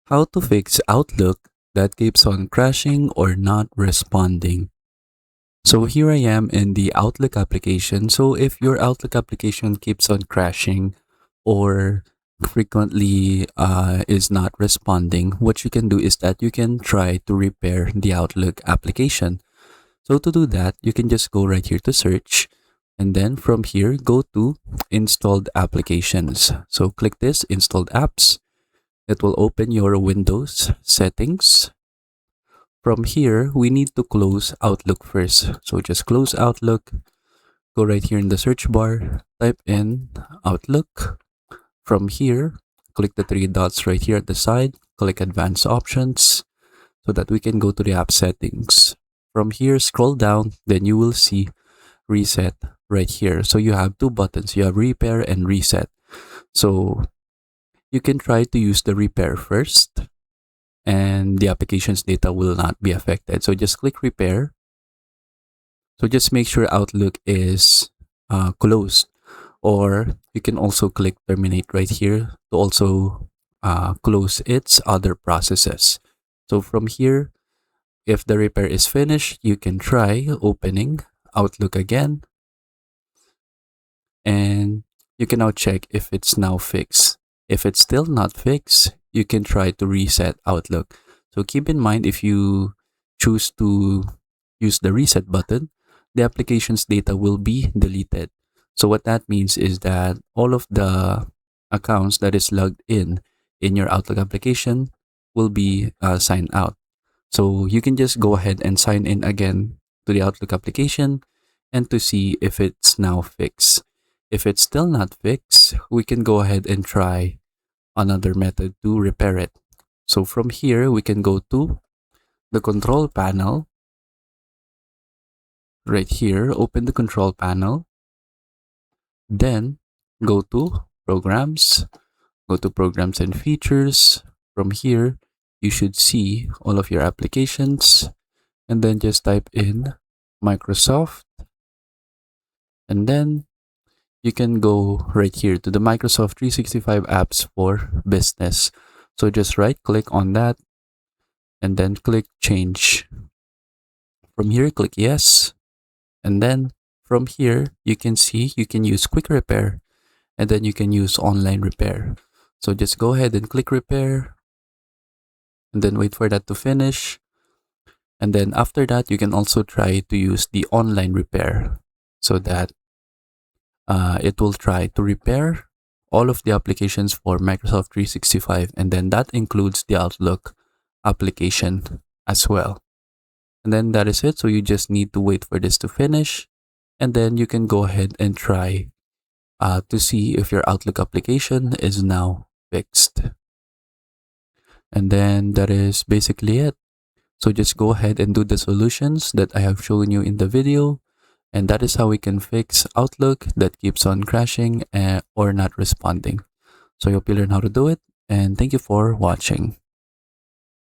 How to fix Outlook that keeps on crashing or not responding. So here I am in the Outlook application. So if your Outlook application keeps on crashing or frequently is not responding, what you can do is that you can try to repair the Outlook application. So to do that, you can just go right here to search, and then from here, go to installed applications. So click this installed apps. It will open your Windows settings. From here, we need to close Outlook first. So just close Outlook, go right here in the search bar, type in Outlook. From here, click the three dots right here at the side, click Advanced Options so that we can go to the app settings. From here, scroll down, then you will see Reset right here. So you have two buttons, you have Repair and Reset. So you can try to use the Repair first, and the application's data will not be affected. So just click repair. So just make sure Outlook is closed, or you can also click terminate right here to also close its other processes. So from here, if the repair is finished, you can try opening Outlook again, and you can now check if it's now fixed. If it's still not fixed, you can try to reset Outlook. So keep in mind, if you choose to use the reset button, the application's data will be deleted. So what that means is that all of the accounts that is logged in your Outlook application will be signed out. So you can just go ahead and sign in again to the Outlook application and to see if it's now fixed. If it's still not fixed, we can go ahead and try another method to repair it. So from here, we can go to the control panel. Right here, open the control panel. Then go to Programs. Go to Programs and Features. From here, you should see all of your applications. And then just type in Microsoft. And then you can go right here to the Microsoft 365 apps for business. So just right click on that and then click change. From here, click yes. And then from here, you can see you can use quick repair, and then you can use online repair. So just go ahead and click repair and then wait for that to finish. And then after that, you can also try to use the online repair so that it will try to repair all of the applications for Microsoft 365, and then that includes the Outlook application as well. And then that is it. So you just need to wait for this to finish, and then you can go ahead and try to see if your Outlook application is now fixed. And then that is basically it. So just go ahead and do the solutions that I have shown you in the video. And that is how we can fix Outlook that keeps on crashing or not responding. So I hope you learn how to do it, and thank you for watching.